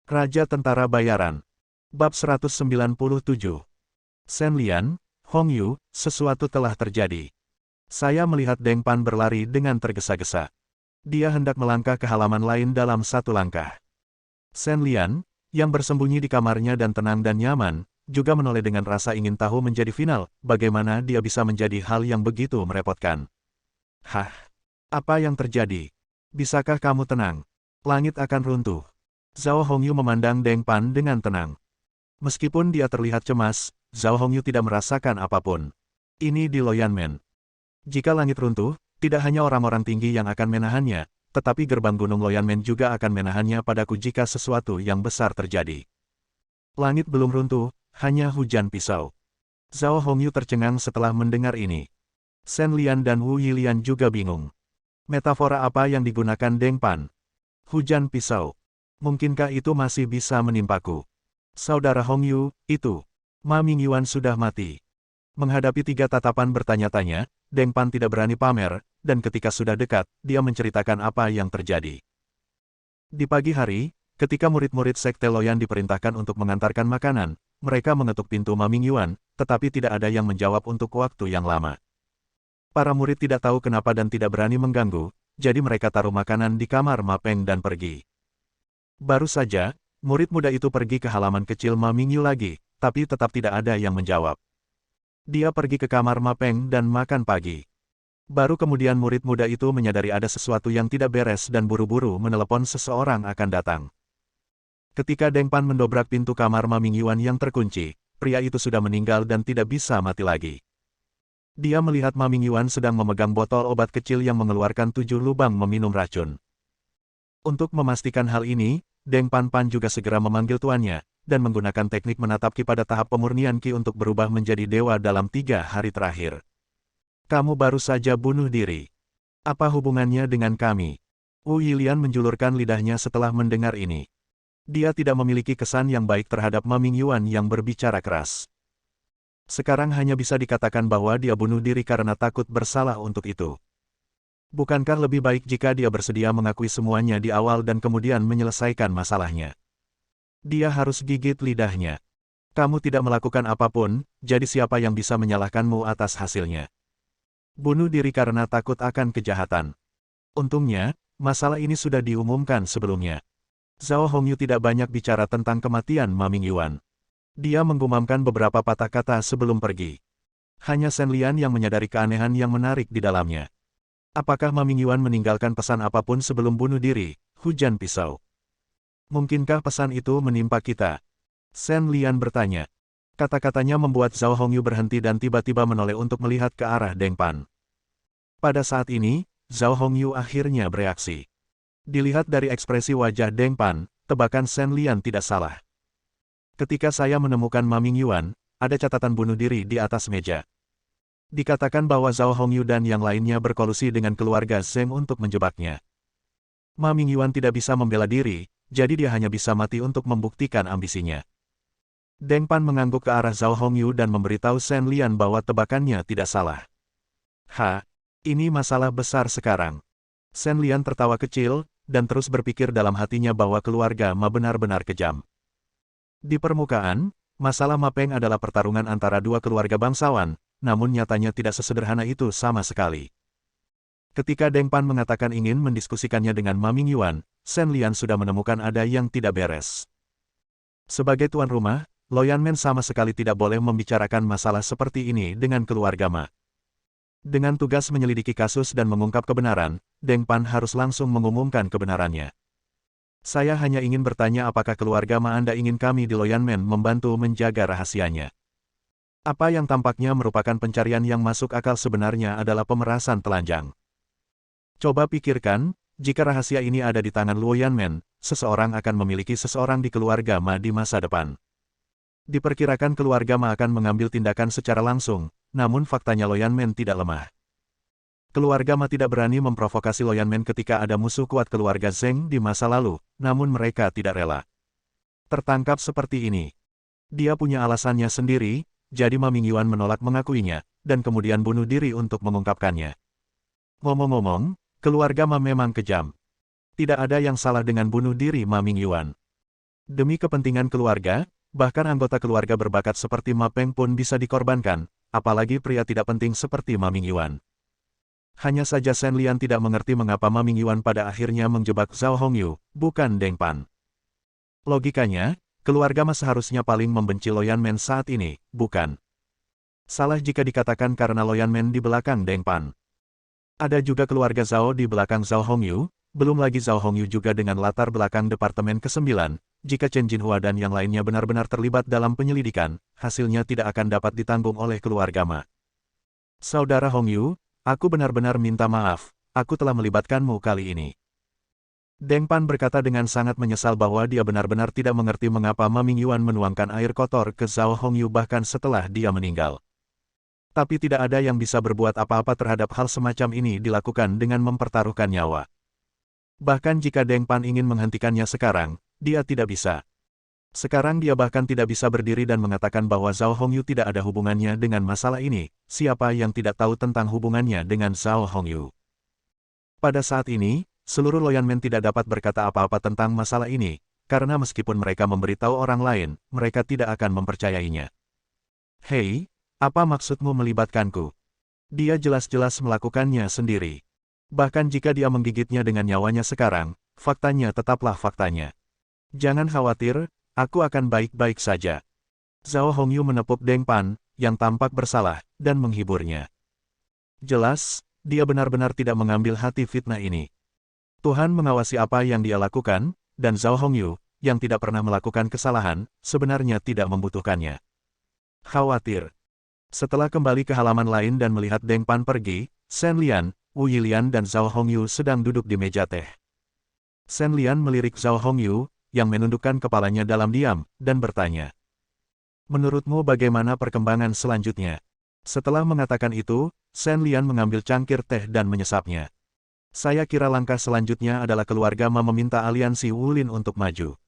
Raja Tentara Bayaran. Bab 197. Shen Lian, Hong Yu, sesuatu telah terjadi. Saya melihat Deng Pan berlari dengan tergesa-gesa. Dia hendak melangkah ke halaman lain dalam satu langkah. Shen Lian, yang bersembunyi di kamarnya dan tenang dan nyaman, juga menoleh dengan rasa ingin tahu menjadi final, bagaimana dia bisa menjadi hal yang begitu merepotkan. Hah? Apa yang terjadi? Bisakah kamu tenang? Langit akan runtuh. Zhao Hongyu memandang Deng Pan dengan tenang. Meskipun dia terlihat cemas, Zhao Hongyu tidak merasakan apapun. Ini di Loyanmen. Jika langit runtuh, tidak hanya orang-orang tinggi yang akan menahannya, tetapi gerbang gunung Loyanmen juga akan menahannya padaku jika sesuatu yang besar terjadi. Langit belum runtuh, hanya hujan pisau. Zhao Hongyu tercengang setelah mendengar ini. Shen Lian dan Wu Yilian juga bingung. Metafora apa yang digunakan Deng Pan? Hujan pisau. Mungkinkah itu masih bisa menimpaku? Saudara Hongyu, itu. Ma Mingyuan sudah mati. Menghadapi tiga tatapan bertanya-tanya, Deng Pan tidak berani pamer, dan ketika sudah dekat, dia menceritakan apa yang terjadi. Di pagi hari, ketika murid-murid Sekte Loyan diperintahkan untuk mengantarkan makanan, mereka mengetuk pintu Ma Mingyuan, tetapi tidak ada yang menjawab untuk waktu yang lama. Para murid tidak tahu kenapa dan tidak berani mengganggu, jadi mereka taruh makanan di kamar Ma Peng dan pergi. Baru saja, murid muda itu pergi ke halaman kecil Ma Mingyu lagi, tapi tetap tidak ada yang menjawab. Dia pergi ke kamar Ma Peng dan makan pagi. Baru kemudian murid muda itu menyadari ada sesuatu yang tidak beres dan buru-buru menelepon seseorang akan datang. Ketika Deng Pan mendobrak pintu kamar Ma Mingyuan yang terkunci, pria itu sudah meninggal dan tidak bisa mati lagi. Dia melihat Ma Mingyuan sedang memegang botol obat kecil yang mengeluarkan 7 lubang meminum racun. Untuk memastikan hal ini, Deng Pan juga segera memanggil tuannya, dan menggunakan teknik menatap Ki pada tahap pemurnian Ki untuk berubah menjadi dewa dalam 3 hari terakhir. Kamu baru saja bunuh diri. Apa hubungannya dengan kami? Wu Yilian menjulurkan lidahnya setelah mendengar ini. Dia tidak memiliki kesan yang baik terhadap Ma Mingyuan yang berbicara keras. Sekarang hanya bisa dikatakan bahwa dia bunuh diri karena takut bersalah untuk itu. Bukankah lebih baik jika dia bersedia mengakui semuanya di awal dan kemudian menyelesaikan masalahnya? Dia harus gigit lidahnya. Kamu tidak melakukan apapun, jadi siapa yang bisa menyalahkanmu atas hasilnya? Bunuh diri karena takut akan kejahatan. Untungnya, masalah ini sudah diumumkan sebelumnya. Zhao Hongyu tidak banyak bicara tentang kematian Ma Mingyuan. Dia menggumamkan beberapa patah kata sebelum pergi. Hanya Shen Lian yang menyadari keanehan yang menarik di dalamnya. Apakah Ma Mingyuan meninggalkan pesan apapun sebelum bunuh diri? Hujan pisau. Mungkinkah pesan itu menimpa kita? Shen Lian bertanya. Kata-katanya membuat Zhao Hongyu berhenti dan tiba-tiba menoleh untuk melihat ke arah Deng Pan. Pada saat ini, Zhao Hongyu akhirnya bereaksi. Dilihat dari ekspresi wajah Deng Pan, tebakan Shen Lian tidak salah. Ketika saya menemukan Ma Mingyuan, ada catatan bunuh diri di atas meja. Dikatakan bahwa Zhao Hongyu dan yang lainnya berkolusi dengan keluarga Zheng untuk menjebaknya. Ma Mingyuan tidak bisa membela diri, jadi dia hanya bisa mati untuk membuktikan ambisinya. Deng Pan mengangguk ke arah Zhao Hongyu dan memberitahu Shen Lian bahwa tebakannya tidak salah. Ini masalah besar sekarang. Shen Lian tertawa kecil, dan terus berpikir dalam hatinya bahwa keluarga Ma benar-benar kejam. Di permukaan, masalah Ma Peng adalah pertarungan antara dua keluarga bangsawan, namun nyatanya tidak sesederhana itu sama sekali. Ketika Deng Pan mengatakan ingin mendiskusikannya dengan Ma Mingyuan, Shen Lian sudah menemukan ada yang tidak beres. Sebagai tuan rumah, Loyanmen sama sekali tidak boleh membicarakan masalah seperti ini dengan keluarga Ma. Dengan tugas menyelidiki kasus dan mengungkap kebenaran, Deng Pan harus langsung mengumumkan kebenarannya. Saya hanya ingin bertanya apakah keluarga Ma Anda ingin kami di Loyanmen membantu menjaga rahasianya. Apa yang tampaknya merupakan pencarian yang masuk akal sebenarnya adalah pemerasan telanjang. Coba pikirkan, jika rahasia ini ada di tangan Luo Yanmen, seseorang akan memiliki seseorang di keluarga Ma di masa depan. Diperkirakan keluarga Ma akan mengambil tindakan secara langsung, namun faktanya Luo Yanmen tidak lemah. Keluarga Ma tidak berani memprovokasi Luo Yanmen ketika ada musuh kuat keluarga Zheng di masa lalu, namun mereka tidak rela tertangkap seperti ini. Dia punya alasannya sendiri, jadi Ma Mingyuan menolak mengakuinya, dan kemudian bunuh diri untuk mengungkapkannya. Ngomong-ngomong, keluarga Ma memang kejam. Tidak ada yang salah dengan bunuh diri Ma Mingyuan. Demi kepentingan keluarga, bahkan anggota keluarga berbakat seperti Ma Peng pun bisa dikorbankan, apalagi pria tidak penting seperti Ma Mingyuan. Hanya saja Shen Lian tidak mengerti mengapa Ma Mingyuan pada akhirnya menjebak Zhao Hongyu, bukan Deng Pan. Logikanya, keluarga Ma seharusnya paling membenci Lo Yanmen saat ini, bukan? Salah jika dikatakan karena Lo Yanmen di belakang Deng Pan. Ada juga keluarga Zhao di belakang Zhao Hongyu, belum lagi Zhao Hongyu juga dengan latar belakang Departemen ke-9, jika Chen Jinhua dan yang lainnya benar-benar terlibat dalam penyelidikan, hasilnya tidak akan dapat ditanggung oleh keluarga Ma. Saudara Hongyu, aku benar-benar minta maaf, aku telah melibatkanmu kali ini. Deng Pan berkata dengan sangat menyesal bahwa dia benar-benar tidak mengerti mengapa Ma Mingyuan menuangkan air kotor ke Zhao Hongyu bahkan setelah dia meninggal. Tapi tidak ada yang bisa berbuat apa-apa terhadap hal semacam ini dilakukan dengan mempertaruhkan nyawa. Bahkan jika Deng Pan ingin menghentikannya sekarang, dia tidak bisa. Sekarang dia bahkan tidak bisa berdiri dan mengatakan bahwa Zhao Hongyu tidak ada hubungannya dengan masalah ini, siapa yang tidak tahu tentang hubungannya dengan Zhao Hongyu. Pada saat ini, seluruh Lo Yanmen tidak dapat berkata apa-apa tentang masalah ini, karena meskipun mereka memberitahu orang lain, mereka tidak akan mempercayainya. Hei, apa maksudmu melibatkanku? Dia jelas-jelas melakukannya sendiri. Bahkan jika dia menggigitnya dengan nyawanya sekarang, faktanya tetaplah faktanya. Jangan khawatir, aku akan baik-baik saja. Zhao Hongyu menepuk Deng Pan, yang tampak bersalah, dan menghiburnya. Jelas, dia benar-benar tidak mengambil hati fitnah ini. Tuhan mengawasi apa yang dia lakukan, dan Zhao Hongyu, yang tidak pernah melakukan kesalahan, sebenarnya tidak membutuhkannya. Khawatir. Setelah kembali ke halaman lain dan melihat Deng Pan pergi, Shen Lian, Wu Yilian dan Zhao Hongyu sedang duduk di meja teh. Shen Lian melirik Zhao Hongyu, yang menundukkan kepalanya dalam diam, dan bertanya. Menurutmu bagaimana perkembangan selanjutnya? Setelah mengatakan itu, Shen Lian mengambil cangkir teh dan menyesapnya. Saya kira langkah selanjutnya adalah keluarga Ma meminta aliansi Wulin untuk maju.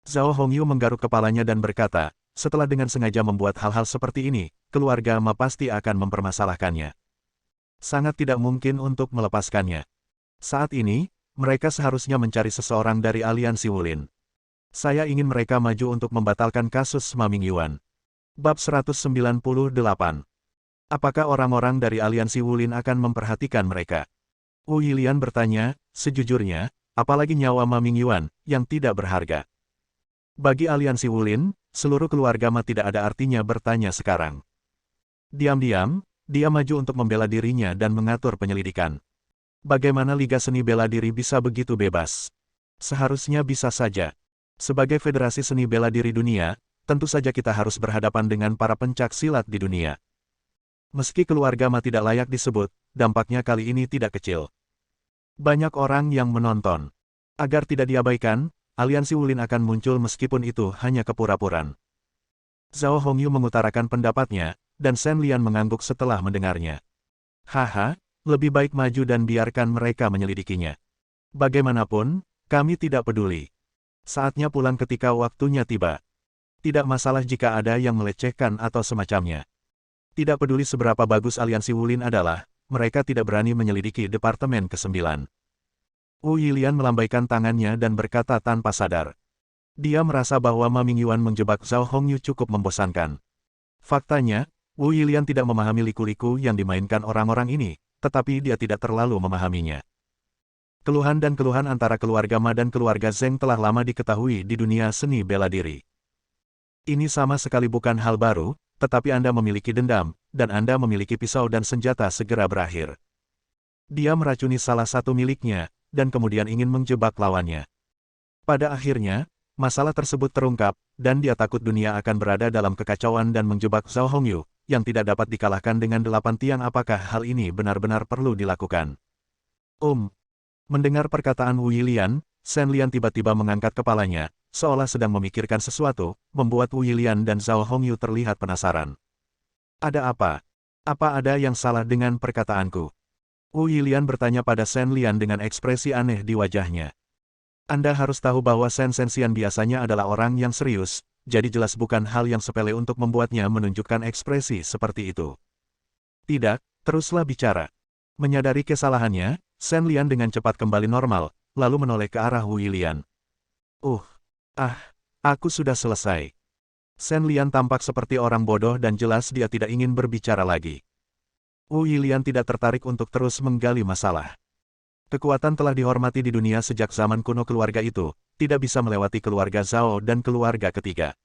Zhao Hongyu menggaruk kepalanya dan berkata, setelah dengan sengaja membuat hal-hal seperti ini, keluarga Ma pasti akan mempermasalahkannya. Sangat tidak mungkin untuk melepaskannya. Saat ini, mereka seharusnya mencari seseorang dari aliansi Wulin. Saya ingin mereka maju untuk membatalkan kasus Ma Mingyuan. Bab 198. Apakah orang-orang dari aliansi Wulin akan memperhatikan mereka? Wu Yilian bertanya, sejujurnya, apalagi nyawa Ma Mingyuan, yang tidak berharga. Bagi aliansi Wulin, seluruh keluarga Ma tidak ada artinya bertanya sekarang. Diam-diam, dia maju untuk membela dirinya dan mengatur penyelidikan. Bagaimana Liga Seni Bela Diri bisa begitu bebas? Seharusnya bisa saja. Sebagai Federasi Seni Bela Diri Dunia, tentu saja kita harus berhadapan dengan para pencak silat di dunia. Meski keluarga Ma tidak layak disebut, dampaknya kali ini tidak kecil. Banyak orang yang menonton. Agar tidak diabaikan, aliansi Wulin akan muncul meskipun itu hanya kepura-puraan. Zhao Hongyu mengutarakan pendapatnya, dan Shen Lian mengangguk setelah mendengarnya. Haha, lebih baik maju dan biarkan mereka menyelidikinya. Bagaimanapun, kami tidak peduli. Saatnya pulang ketika waktunya tiba. Tidak masalah jika ada yang melecehkan atau semacamnya. Tidak peduli seberapa bagus aliansi Wulin adalah, mereka tidak berani menyelidiki Departemen ke-9. Wu Yilian melambaikan tangannya dan berkata tanpa sadar. Dia merasa bahwa Ma Mingyuan menjebak Zhao Hongyu cukup membosankan. Faktanya, Wu Yilian tidak memahami liku-liku yang dimainkan orang-orang ini, tetapi dia tidak terlalu memahaminya. Keluhan dan keluhan antara keluarga Ma dan keluarga Zheng telah lama diketahui di dunia seni bela diri. Ini sama sekali bukan hal baru, tetapi Anda memiliki dendam, dan Anda memiliki pisau dan senjata segera berakhir. Dia meracuni salah satu miliknya, dan kemudian ingin menjebak lawannya. Pada akhirnya, masalah tersebut terungkap, dan dia takut dunia akan berada dalam kekacauan dan menjebak Zhao Hongyu, yang tidak dapat dikalahkan dengan 8 tiang. Apakah hal ini benar-benar perlu dilakukan? Mendengar perkataan Wu Yilian, Shen Lian tiba-tiba mengangkat kepalanya, seolah sedang memikirkan sesuatu, membuat Wu Yilian dan Zhao Hongyu terlihat penasaran. Ada apa? Apa ada yang salah dengan perkataanku? Wu Yilian bertanya pada Shen Lian dengan ekspresi aneh di wajahnya. Anda harus tahu bahwa Shen Xian biasanya adalah orang yang serius, jadi jelas bukan hal yang sepele untuk membuatnya menunjukkan ekspresi seperti itu. Tidak, teruslah bicara. Menyadari kesalahannya, Shen Lian dengan cepat kembali normal, lalu menoleh ke arah Wu Yilian. Ah, aku sudah selesai. Shen Lian tampak seperti orang bodoh dan jelas dia tidak ingin berbicara lagi. Wu Yilian tidak tertarik untuk terus menggali masalah. Kekuatan telah dihormati di dunia sejak zaman kuno keluarga itu, tidak bisa melewati keluarga Zhao dan keluarga ketiga.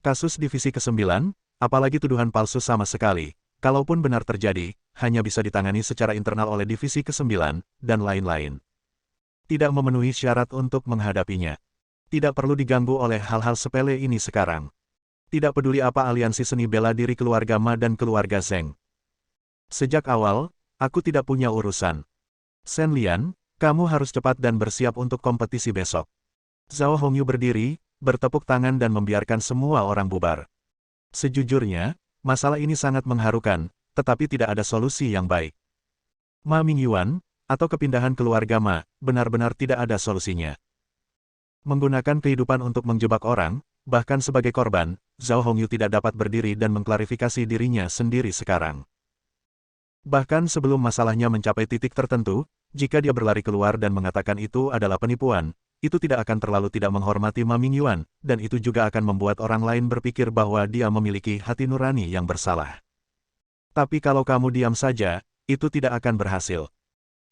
Kasus divisi ke-9, apalagi tuduhan palsu sama sekali, kalaupun benar terjadi, hanya bisa ditangani secara internal oleh divisi ke-9, dan lain-lain. Tidak memenuhi syarat untuk menghadapinya. Tidak perlu diganggu oleh hal-hal sepele ini sekarang. Tidak peduli apa aliansi seni bela diri keluarga Ma dan keluarga Zheng. Sejak awal, aku tidak punya urusan. Shen Lian, kamu harus cepat dan bersiap untuk kompetisi besok. Zhao Hongyu berdiri, bertepuk tangan dan membiarkan semua orang bubar. Sejujurnya, masalah ini sangat mengharukan, tetapi tidak ada solusi yang baik. Ma Mingyuan, atau kepindahan keluarga Ma, benar-benar tidak ada solusinya. Menggunakan kehidupan untuk menjebak orang, bahkan sebagai korban, Zhao Hongyu tidak dapat berdiri dan mengklarifikasi dirinya sendiri sekarang. Bahkan sebelum masalahnya mencapai titik tertentu, jika dia berlari keluar dan mengatakan itu adalah penipuan, itu tidak akan terlalu tidak menghormati Ma Mingyuan, dan itu juga akan membuat orang lain berpikir bahwa dia memiliki hati nurani yang bersalah. Tapi kalau kamu diam saja, itu tidak akan berhasil.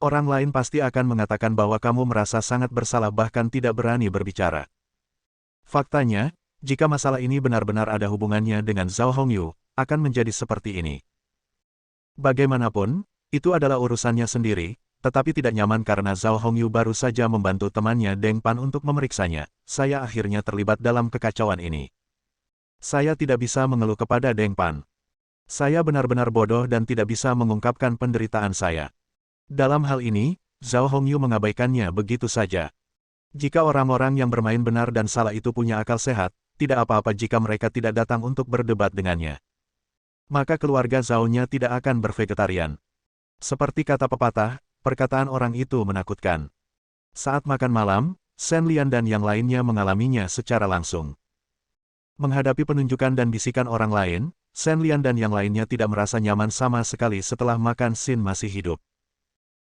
Orang lain pasti akan mengatakan bahwa kamu merasa sangat bersalah bahkan tidak berani berbicara. Faktanya, jika masalah ini benar-benar ada hubungannya dengan Zhao Hongyu, akan menjadi seperti ini. Bagaimanapun, itu adalah urusannya sendiri, tetapi tidak nyaman karena Zhao Hongyu baru saja membantu temannya Deng Pan untuk memeriksanya. Saya akhirnya terlibat dalam kekacauan ini. Saya tidak bisa mengeluh kepada Deng Pan. Saya benar-benar bodoh dan tidak bisa mengungkapkan penderitaan saya. Dalam hal ini, Zhao Hongyu mengabaikannya begitu saja. Jika orang-orang yang bermain benar dan salah itu punya akal sehat, tidak apa-apa jika mereka tidak datang untuk berdebat dengannya. Maka keluarga Zhao-nya tidak akan bervegetarian. Seperti kata pepatah, perkataan orang itu menakutkan. Saat makan malam, Shen Lian dan yang lainnya mengalaminya secara langsung. Menghadapi penunjukan dan bisikan orang lain, Shen Lian dan yang lainnya tidak merasa nyaman sama sekali setelah makan Xin masih hidup.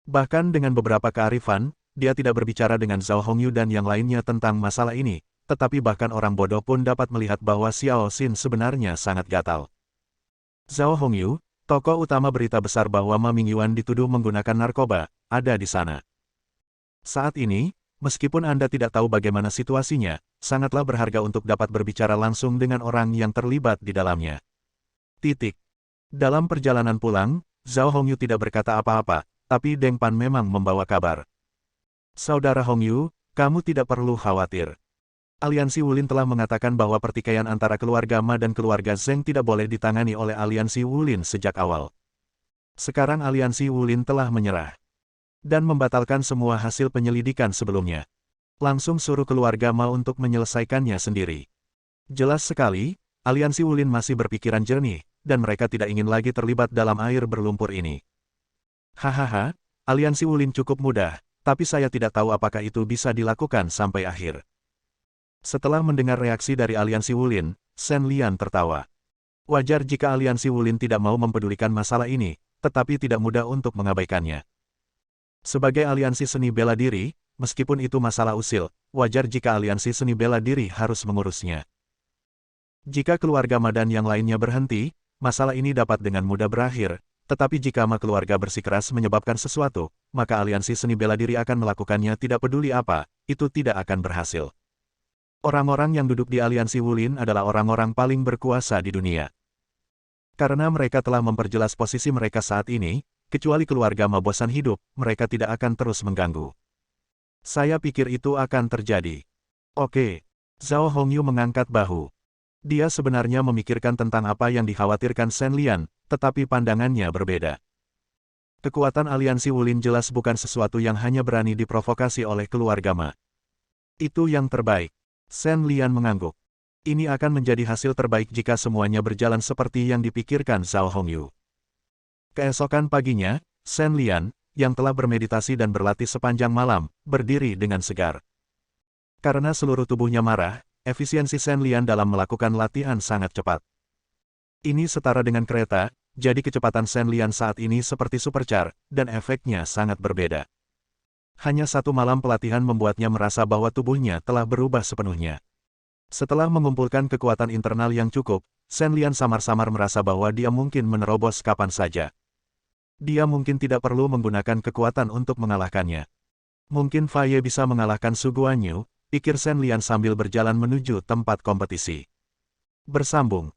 Bahkan dengan beberapa kearifan, dia tidak berbicara dengan Zhao Hongyu dan yang lainnya tentang masalah ini, tetapi bahkan orang bodoh pun dapat melihat bahwa Xiao Xin sebenarnya sangat gatal. Zhao Hongyu, tokoh utama berita besar bahwa Ma Mingyuan dituduh menggunakan narkoba, ada di sana. Saat ini, meskipun Anda tidak tahu bagaimana situasinya, sangatlah berharga untuk dapat berbicara langsung dengan orang yang terlibat di dalamnya. Titik. Dalam perjalanan pulang, Zhao Hongyu tidak berkata apa-apa, tapi Deng Pan memang membawa kabar. Saudara Hongyu, kamu tidak perlu khawatir. Aliansi Wulin telah mengatakan bahwa pertikaian antara keluarga Ma dan keluarga Zheng tidak boleh ditangani oleh Aliansi Wulin sejak awal. Sekarang Aliansi Wulin telah menyerah dan membatalkan semua hasil penyelidikan sebelumnya. Langsung suruh keluarga Ma untuk menyelesaikannya sendiri. Jelas sekali, Aliansi Wulin masih berpikiran jernih, dan mereka tidak ingin lagi terlibat dalam air berlumpur ini. Hahaha, aliansi Wulin cukup mudah, tapi saya tidak tahu apakah itu bisa dilakukan sampai akhir. Setelah mendengar reaksi dari aliansi Wulin, Shen Lian tertawa. Wajar jika aliansi Wulin tidak mau mempedulikan masalah ini, tetapi tidak mudah untuk mengabaikannya. Sebagai aliansi seni bela diri, meskipun itu masalah usil, wajar jika aliansi seni bela diri harus mengurusnya. Jika keluarga Ma dan yang lainnya berhenti, masalah ini dapat dengan mudah berakhir. Tetapi jika Ma keluarga bersikeras menyebabkan sesuatu, maka aliansi seni bela diri akan melakukannya tidak peduli apa, itu tidak akan berhasil. Orang-orang yang duduk di aliansi Wulin adalah orang-orang paling berkuasa di dunia. Karena mereka telah memperjelas posisi mereka saat ini, kecuali keluarga Ma bosan hidup, mereka tidak akan terus mengganggu. Saya pikir itu akan terjadi. Oke. Zhao Hongyu mengangkat bahu. Dia sebenarnya memikirkan tentang apa yang dikhawatirkan Shen Lian, tetapi pandangannya berbeda. Kekuatan aliansi Wulin jelas bukan sesuatu yang hanya berani diprovokasi oleh keluarga Ma. Itu yang terbaik. Shen Lian mengangguk. Ini akan menjadi hasil terbaik jika semuanya berjalan seperti yang dipikirkan Zhao Hongyu. Keesokan paginya, Shen Lian, yang telah bermeditasi dan berlatih sepanjang malam, berdiri dengan segar. Karena seluruh tubuhnya marah, efisiensi Shen Lian dalam melakukan latihan sangat cepat. Ini setara dengan kereta, jadi kecepatan Shen Lian saat ini seperti supercar, dan efeknya sangat berbeda. Hanya satu malam pelatihan membuatnya merasa bahwa tubuhnya telah berubah sepenuhnya. Setelah mengumpulkan kekuatan internal yang cukup, Shen Lian samar-samar merasa bahwa dia mungkin menerobos kapan saja. Dia mungkin tidak perlu menggunakan kekuatan untuk mengalahkannya. Mungkin Faye bisa mengalahkan Su Guanyu, pikir Shen Lian sambil berjalan menuju tempat kompetisi. Bersambung.